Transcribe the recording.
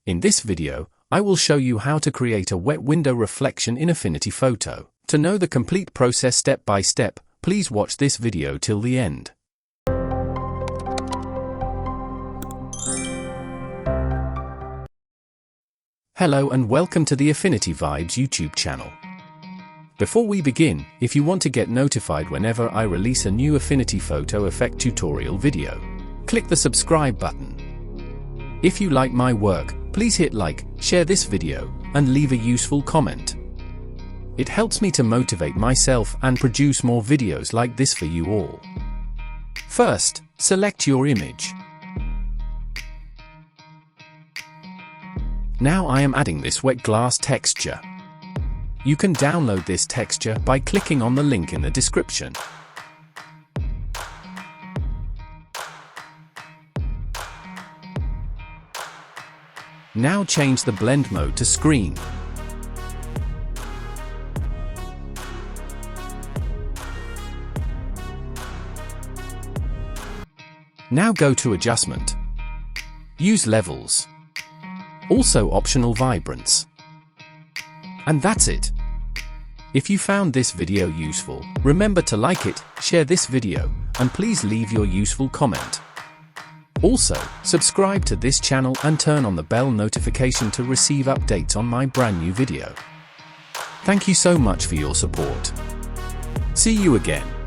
In this video, I will show you how to create a wet window reflection in Affinity Photo. To know the complete process step by step, please watch this video till the end. Hello and welcome to the Affinity Vibes YouTube channel. Before we begin, if you want to get notified whenever I release a new Affinity Photo effect tutorial video, click the subscribe button. If you like my work, please hit like, share this video, and leave a useful comment. It helps me to motivate myself and produce more videos like this for you all. First, select your image. Now I am adding this wet glass texture. You can download this texture by clicking on the link in the description. Now change the blend mode to screen. Now go to adjustment. Use levels. Also optional vibrance. And that's it. If you found this video useful, remember to like it, share this video, and please leave your useful comment. Also, subscribe to this channel and turn on the bell notification to receive updates on my brand new video. Thank you so much for your support. See you again.